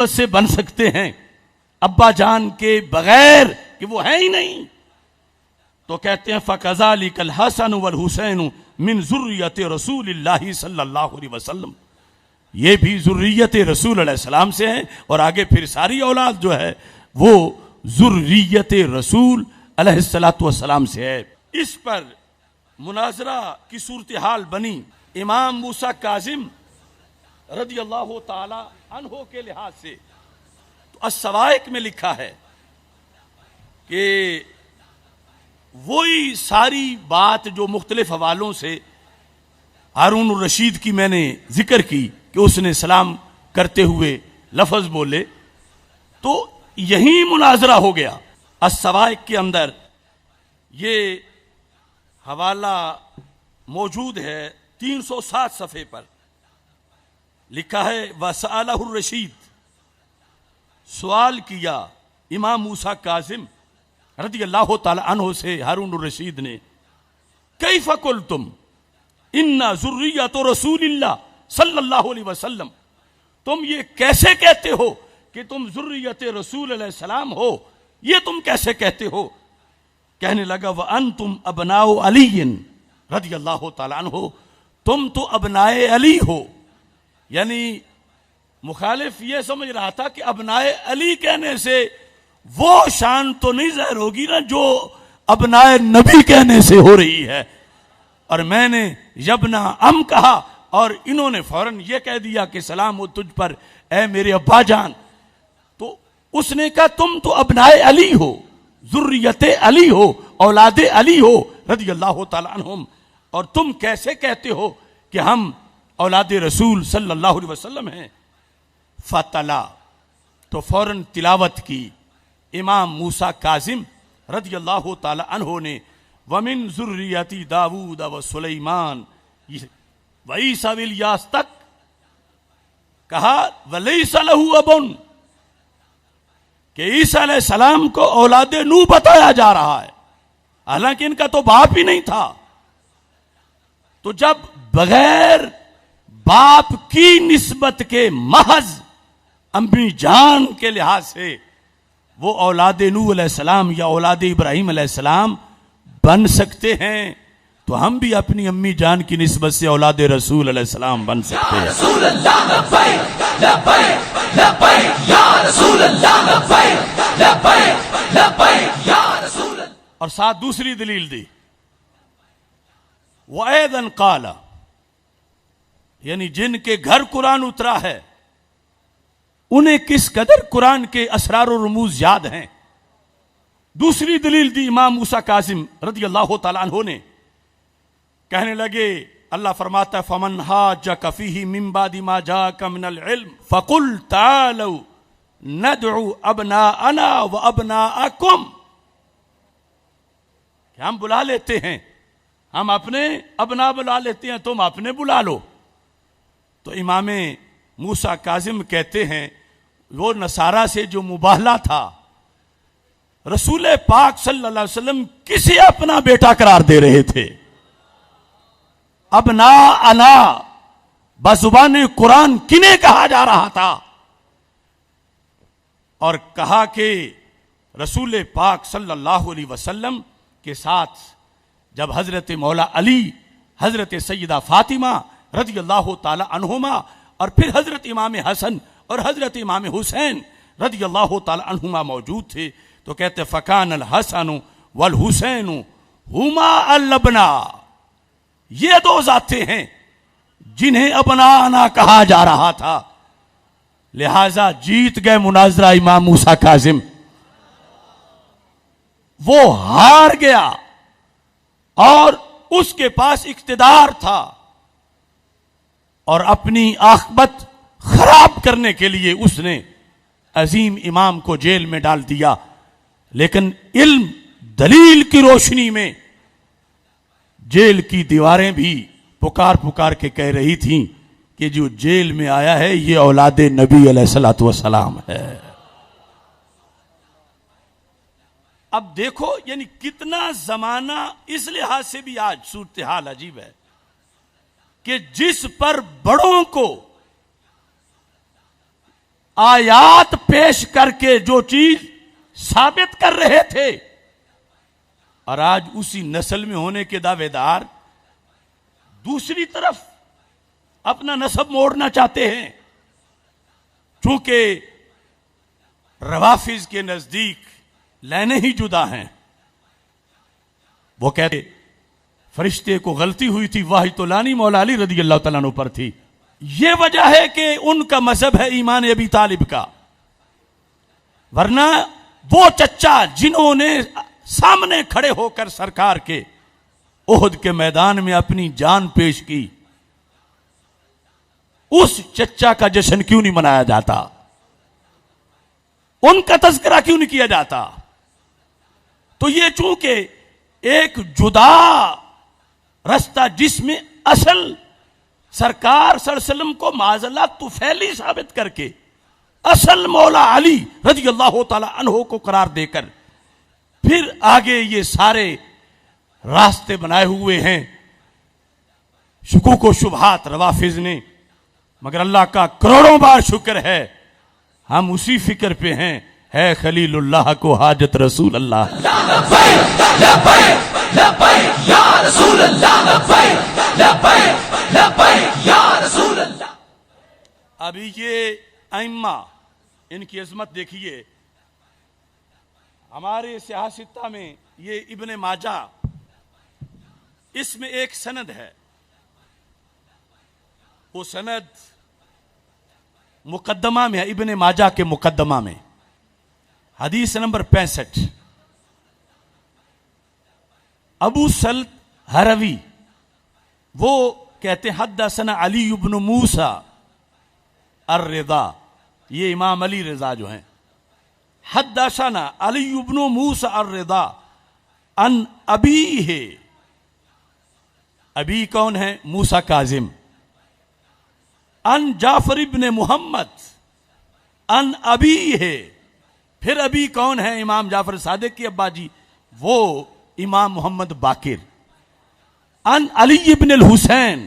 से बन सकते हैं अब्बा जान के बगैर, कि वो है ही नहीं। तो कहते हैं फ़कज़ालिकल हसन वल हुसैन मिन ज़ुर्रियत रसूलिल्लाहि सल्लल्लाहु अलैहि वसल्लम, ये भी ज़ुर्रियत रसूल अलैहिस्सलाम से है। और आगे फिर सारी औलाद जो है वो ज़ुर्रियत रसूल अलैहिस्सलातु वस्सलाम से है। इस पर मुनाजरा की सूरत हाल बनी। इमाम मूसा काजिम रदियल्लाहु ताला अन्हो के लिहाज से तो अस्सवाइक में लिखा है कि वही सारी बात जो मुख्तलिफ हवालों से हारून रशीद की मैंने जिक्र की कि उसने सलाम करते हुए लफ्ज बोले, तो यही मुनाजरा हो गया। अस्सवाइक के अंदर ये हवाला मौजूद है 307 सफ़े पर। लिखा है वसअलहुर रशीद, सवाल किया इमाम मूसा काजिम रदियल्लाहु ताला अन्हु से हारून रशीद ने, कैफ़ क़ुल्तुम इन्ना ज़ुर्रियत रसूलिल्लाह सल्लल्लाहु अलैहि वसल्लम, तुम ये कैसे कहते हो कि तुम ज़ुर्रियत रसूल अलैहिस्सलाम हो, ये तुम कैसे कहते हो? कहने लगा व अंतुम अबनाउ अलीन रदियल्लाहु ताला अन्हु, तुम तो अबनाए अली हो। यानी मुखालिफ ये समझ रहा था कि अबनाए अली कहने से वो शान तो नहीं ज़ाहिर होगी ना जो अबनाए नबी कहने से हो रही है। और मैंने यबना अम कहा और इन्होंने फौरन ये कह दिया कि सलाम हो तुझ पर ए मेरे अब्बा जान। तो उसने कहा तुम तो अबनाए अली हो, ज़ुर्रियत अली हो, औलादे अली हो रदियल्लाहु ताला अन्हुम, और तुम कैसे कहते हो कि हम औलादे रसूल सल्लल्लाहु अलैहि वसल्लम हैं। फतला, तो फौरन तिलावत की इमाम मूसा काजिम रदियल्लाहु ताला अन्हु ने वमिन ज़ुर्रियती दाऊद व सुलेमान व ईसा व इल्यास तक कहा वलैसा लहू अबुन, कि ईसा अलैहिस्सलाम को औलादे नूह बताया जा रहा है, हालांकि इनका तो बाप ही नहीं था। तो जब बगैर बाप की निस्बत के महज अम्मी जान के लिहाज से वो औलादे नूह अलैहिस्सलाम या औलादे इब्राहिम अलैहिस्सलाम बन सकते हैं, तो हम भी अपनी अम्मी जान की निस्बत से औलादे रसूल अलैहिस्सलाम बन सकते हैं। और साथ दूसरी दलील दी वैदन काला, यानी जिनके घर कुरान उतरा है उन्हें किस कदर कुरान के असरार और रमूज याद हैं। दूसरी दलील दी इमाम मूसा काजिम रदियल्लाहु ताला अन्हु ने, कहने लगे अल्लाह फरमाता है फमन हाजक फीही मिन बादि मा जाका मिनल इल्म फकुल तालू नदउ अबनाअना व अबनाअकुम, हम बुला लेते हैं, हम अपने अबना बुला लेते हैं, तुम अपने बुला लो। तो इमाम मूसा काजिम कहते हैं वो नसारा से जो मुबाहला था, रसूल पाक सल्लल्लाहु अलैहि वसल्लम किसे अपना बेटा करार दे रहे थे। अबना अना बजुबान कुरान किन्हें कहा जा रहा था, और कहा कि रसूल पाक सल्लल्लाहु अलैहि वसल्लम के साथ जब हजरत मौला अली, हजरत सैयदा फातिमा रदियल्लाहु ताला अन्हुमा और फिर हजरत इमाम हसन और हजरत इमाम हुसैन रदियल्लाहु ताला अन्हुमा मौजूद थे, तो कहते फकान अल हसन वल हुसैन हुमा अल अबना, ये दो जाते हैं जिन्हें अबनाना कहा जा रहा था। लिहाजा जीत गए मुनाजरा इमाम मूसा काजिम, वो हार गया और उसके पास इख्तिदार था और अपनी आखिबत खराब करने के लिए उसने अजीम इमाम को जेल में डाल दिया। लेकिन इल्म दलील की रोशनी में जेल की दीवारें भी पुकार पुकार के कह रही थीं कि जो जेल में आया है ये औलादे नबी अलैहिस्सलातु वस्सलाम है। अब देखो यानी कितना जमाना, इस लिहाज से भी आज सूरत हाल अजीब है कि जिस पर बड़ों को आयात पेश करके जो चीज साबित कर रहे थे, और आज उसी नस्ल में होने के दावेदार दूसरी तरफ अपना नस्ब मोड़ना चाहते हैं। चूंकि रवाफिज के नजदीक लेने ही जुदा हैं। वो कहते फरिश्ते को गलती हुई थी, वाही तो लानी मौला अली रदी अल्लाह तआला अन्हु पर थी। यह वजह है कि उनका मजहब है ईमान अबी तालिब का। वरना वो चच्चा जिन्होंने सामने खड़े होकर सरकार के ओहद के मैदान में अपनी जान पेश की, उस चच्चा का जश्न क्यों नहीं मनाया जाता? उनका तज़किरा क्यों नहीं किया जाता? तो ये चूंकि एक जुदा रास्ता जिसमें असल सरकार सल्लल्लाहु अलैहि वसल्लम को माज़ल्ला तुफैली साबित करके असल मौला अली रज़ी अल्लाह तआला अन्हु को करार देकर फिर आगे ये सारे रास्ते बनाए हुए हैं शुकूक व शुबहात रवाफिज ने। मगर अल्लाह का करोड़ों बार शुक्र है हम उसी फिक्र पे हैं, है खलीलुल्लाह को हाजत रसूल अल्लाह। अभी ये अइम्मा, इनकी अजमत देखिए। हमारे सियासता में ये इब्ने माजा, इसमें एक सनद है, वो सनद मुकद्दमा में है, इब्ने माजा के मुकद्दमा में हदीस नंबर 65। अबू सल्त हरवी वो कहते हैं हद्दसना अली इब्न मूसा अर्रिदा, ये इमाम अली रजा जो हैं, हद्दसना अली इब्न मूसा अर्रिदा अन अबी है। अबी कौन है? मूसा काजिम। अन जाफर इब्न मोहम्मद अन अबी है। फिर अबी कौन है? इमाम जाफर सादिक के अब्बा जी, वो इमाम मोहम्मद बाकिर। अन अली इब्न अल हुसैन,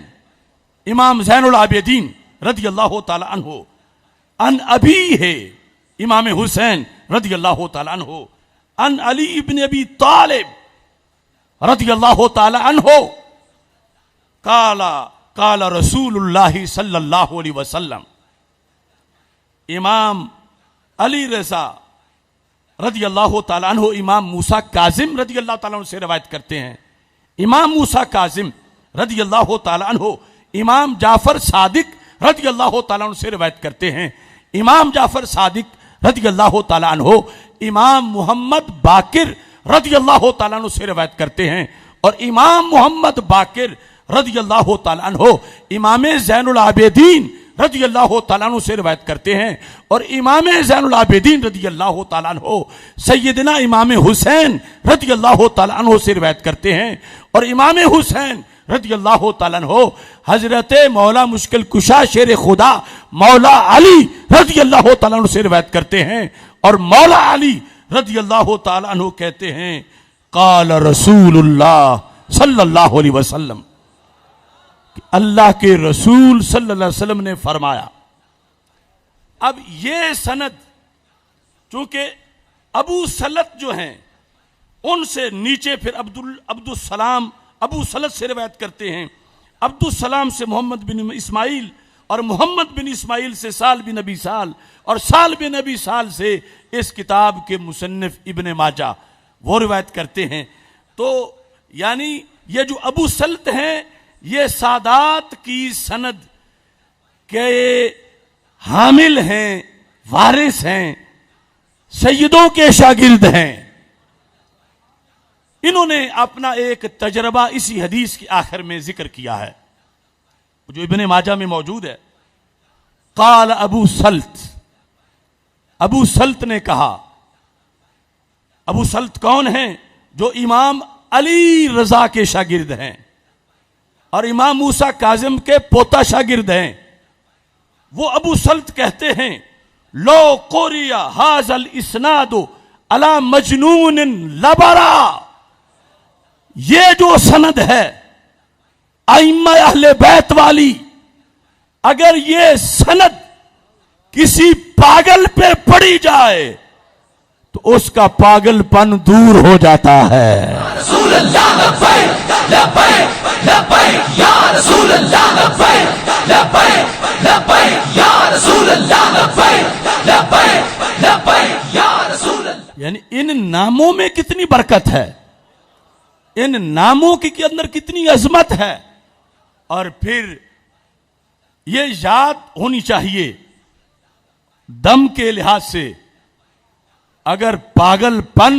इमाम ज़ैनुल आबिदीन रज़ी अल्लाह तआला अन्हु। अन अबी है, इमाम हुसैन रज़ी अल्लाह तआला अन्हु। अन अली इब्न अबी तालिब रज़ी अल्लाह तआला अन्हु काला काला रसूलुल्लाह सल्लल्लाहु अलैहि वसल्लम। इमाम अली रज़ा रज़ी अल्लाह तआला अन्हु इमाम मूसा काजिम रज़ी अल्लाह तआला अन्हु से रवायत करते हैं। इमाम मूसा काजिम रज़ी अल्लाह तआला अन्हु इमाम जाफर सादिक रज़ी अल्लाह तआला अन्हु से रवायत करते हैं। इमाम जाफर सादिक रज़ी अल्लाह तआला अन्हु इमाम मोहम्मद बाकिर रज़ी अल्लाह तआला अन्हु से रवायत करते हैं। और इमाम मोहम्मद बाकिर रज़ी अल्लाह तआला अन्हु इमाम ज़ैनुल आबिदीन रज़ी अल्लाह तआला अन्हु से रवायत करते हैं। और इमाम ज़ैनुल आबिदीन रज़ी अल्लाह तआला अन्हु सैयदना इमाम हुसैन रज़ी अल्लाह तआला अन्हु से रवायत करते हैं। और इमाम हुसैन रज़ी अल्लाह तआला अन्हु हजरत मौला मुश्किल कुशा शेर खुदा मौला अली रज़ी अल्लाह तआला अन्हु से रवायत करते हैं। और मौला अली रज़ी अल्लाह तआला अन्हु कहते हैं काल रसूलुल्लाह सल्लल्लाहु अलैहि वसल्लम, अल्लाह के रसूल सल्लल्लाहु अलैहि वसल्लम ने फरमाया। अब ये सनद चूंकि अबू सलत जो हैं उनसे नीचे फिर अब्दुल सलाम अबू सलत से रवायत करते हैं। अब्दुल सलाम से मोहम्मद बिन इस्माइल और मोहम्मद बिन इस्माइल से साल बिन नबी साल और साल बिन नबी साल से इस किताब के मुसन्निफ इब्ने माजा वो रिवायत करते हैं। तो यानी ये जो अबू सल्त हैं ये सादात की सनद के हामिल हैं, वारिस हैं, सैयदों के शागिर्द हैं। इन्होंने अपना एक तजर्बा इसी हदीस के आखिर में जिक्र किया है जो इब्ने माजा में मौजूद है। काल अबू सल्त, अबू सल्त ने कहा। अबू सल्त कौन है? जो इमाम अली रजा के शागिर्द हैं और इमाम मूसा काजिम के पोता शागिर्द हैं। वो अबू सल्त कहते हैं लो कोरिया हाजल इस्नादु अला मजनून लबरा, ये जो सनद है अइम्मा अहले बैत वाली, अगर ये सनद किसी पागल पे पड़ी जाए तो उसका पागलपन दूर हो जाता है। रसूल अल्लाह लब्बैक लब्बैक लब्बैक या रसूल अल्लाह लब्बैक लब्बैक लब्बैक या रसूल अल्लाह लब्बैक लब्बैक लब्बैक या रसूल अल्लाह। यानी इन नामों में कितनी बरकत है, इन नामों के अंदर कितनी अजमत है। और फिर ये याद होनी चाहिए दम के लिहाज से, अगर पागलपन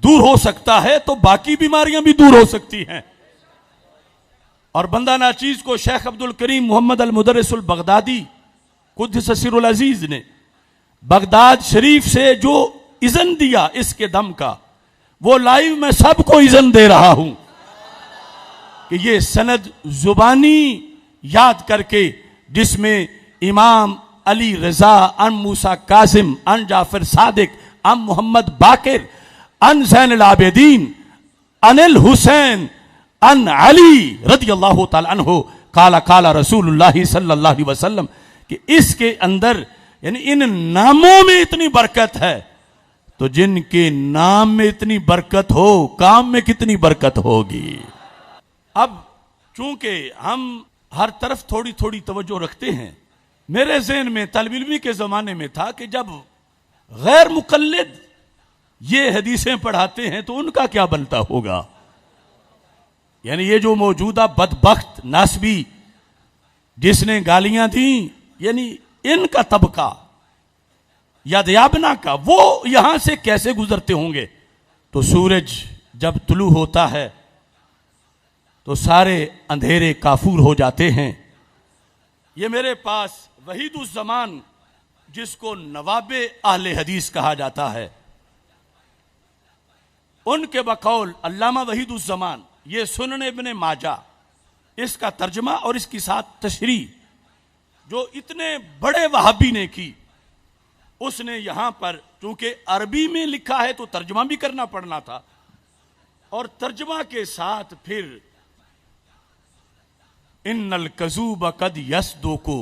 दूर हो सकता है तो बाकी बीमारियां भी दूर हो सकती हैं। और बंदा नाचीज को शेख अब्दुल करीम मोहम्मद अल मुदर्रिसुल बगदादी कुद्दस सिर्रुल अजीज ने बगदाद शरीफ से जो इज़न दिया इसके दम का, वो लाइव मैं सबको इज़न दे रहा हूं कि ये सनद जुबानी याद करके, जिसमें इमाम अली रजा अन मूसा कासिम अन जाफर सादिक अन मोहम्मद बाकिर अन ज़ैन अल आबिदीन अनिल हुसैन अन अली रदी अल्लाह तआला अन्हु काला काला रसूलुल्लाह सल्लल्लाहु अलैहि वसल्लम, कि इसके अंदर यानी इन नामों में इतनी बरकत है, तो जिनके नाम में इतनी बरकत हो काम में कितनी बरकत होगी। अब चूंकि हम हर तरफ थोड़ी थोड़ी तवज्जो रखते हैं, मेरे ज़हन में तल्ब इल्मी के ज़माने में था कि जब गैर मुक़ल्लिद ये हदीसें पढ़ाते हैं तो उनका क्या बनता होगा। यानी ये जो मौजूदा बदबख्त नासबी जिसने गालियां दी, यानी इनका तबका या दयाबना का, वो यहां से कैसे गुजरते होंगे। तो सूरज जब तुलू होता है तो सारे अंधेरे काफूर हो जाते हैं। ये मेरे पास वहीदुज़्ज़मान, जिसको नवाबे अहले हदीस कहा जाता है, उनके बकौल अल्लामा वहीदुज़्ज़मान, ये सुनन इब्ने माजा, इसका तर्जमा और इसकी साथ तशरीह जो इतने बड़े वहाबी ने की, उसने यहां पर चूंकि अरबी में लिखा है तो तर्जमा भी करना पड़ना था, और तर्जमा के साथ फिर इन्नल कज़ूब कद यसदो को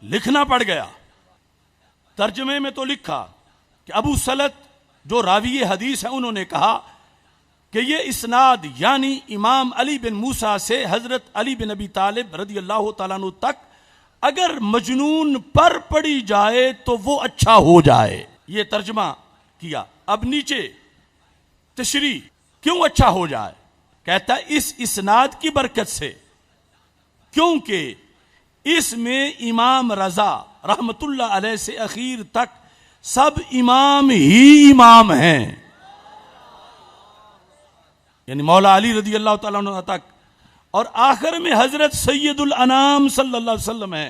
लिखना पड़ गया। तर्जमे में तो लिखा कि अबू सलत जो रावी हदीस है, उन्होंने कहा कि ये इस्नाद यानी इमाम अली बिन मूसा से हजरत अली बिन अबी तालिब रदी अल्लाह तआला अन्हु तक अगर मजनून पर पड़ी जाए तो वो अच्छा हो जाए। ये तर्जमा किया। अब नीचे तशरीह, क्यों अच्छा हो जाए, कहता है इस इस्नाद की बरकत से, क्योंकि इसमें इमाम रजा रहमतुल्लाह अलैह से अखीर तक सब इमाम ही इमाम हैं, यानी मौला अली रदी अल्लाह तआला अन्हु तक, और आखिर में हजरत सैयदुल अनाम सल्लल्लाहु अलैहि वसल्लम है।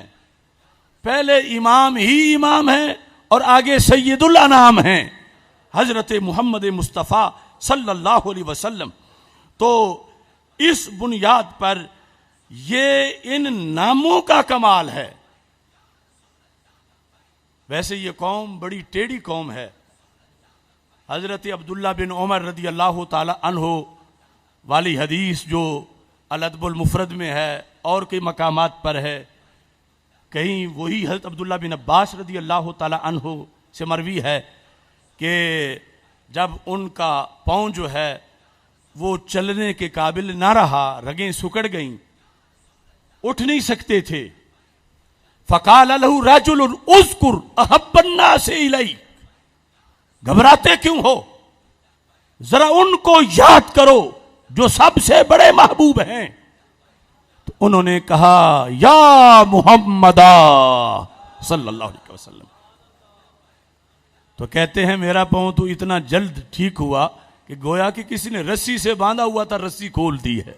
पहले इमाम ही इमाम है और आगे सैयदुल अनाम हैं हजरत मोहम्मद मुस्तफ़ा सल्लल्लाहु अलैहि वसल्लम। तो इस बुनियाद पर ये इन नामों का कमाल है। वैसे ये कौम बड़ी टेढ़ी कौम है। हजरत अब्दुल्ला बिन उमर रदी अल्लाह ताला अन्हो वाली हदीस जो अल-अदबुल मुफरद में है और कई मकामात पर है, कहीं वही हजरत अब्दुल्ला बिन अब्बास रदी अल्लाह ताला अन्हो से मरवी है कि जब उनका पाँव जो है वो चलने के काबिल ना रहा, रगें सुकड़ गईं, उठ नहीं सकते थे, फ़क़ाल लहू रजुल उज़कुर अहब्बन्ना से इलई, घबराते क्यों हो, जरा उनको याद करो जो सबसे बड़े महबूब हैं। तो उन्होंने कहा या मुहम्मदा सल्लल्लाहु अलैहि वसल्लम। तो कहते हैं मेरा पाँव तो इतना जल्द ठीक हुआ कि गोया कि किसी ने रस्सी से बांधा हुआ था, रस्सी खोल दी है।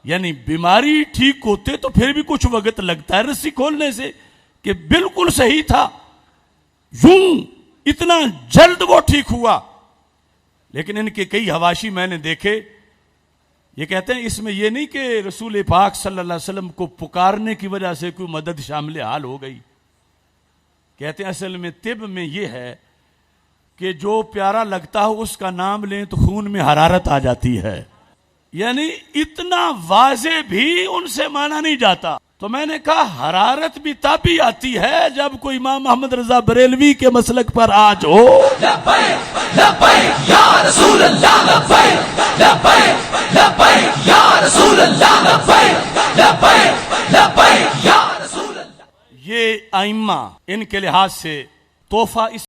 यानी बीमारी ठीक होते तो फिर भी कुछ वक्त लगता है रस्सी खोलने से, कि बिल्कुल सही था, यूं इतना जल्द वो ठीक हुआ। लेकिन इनके कई हवाशी मैंने देखे, ये कहते हैं इसमें यह नहीं कि रसूल पाक सल्लल्लाहु अलैहि वसल्लम को पुकारने की वजह से कोई मदद शामिल हाल हो गई। कहते हैं असल में तिब में यह है कि जो प्यारा लगता हो उसका नाम लें तो खून में हरारत आ जाती है। यानी इतना वाजे भी उनसे माना नहीं जाता। तो मैंने कहा हरारत भी तब ही आती है जब कोई इमाम मोहम्मद रजा बरेलवी के मसलक पर आज हो। लब्बैक लब्बैक या रसूल अल्लाह, लब्बैक लब्बैक लब्बैक या रसूल अल्लाह, लब्बैक लब्बैक लब्बैक या रसूल अल्लाह। ये आइम्मा इनके लिहाज से तोहफा इस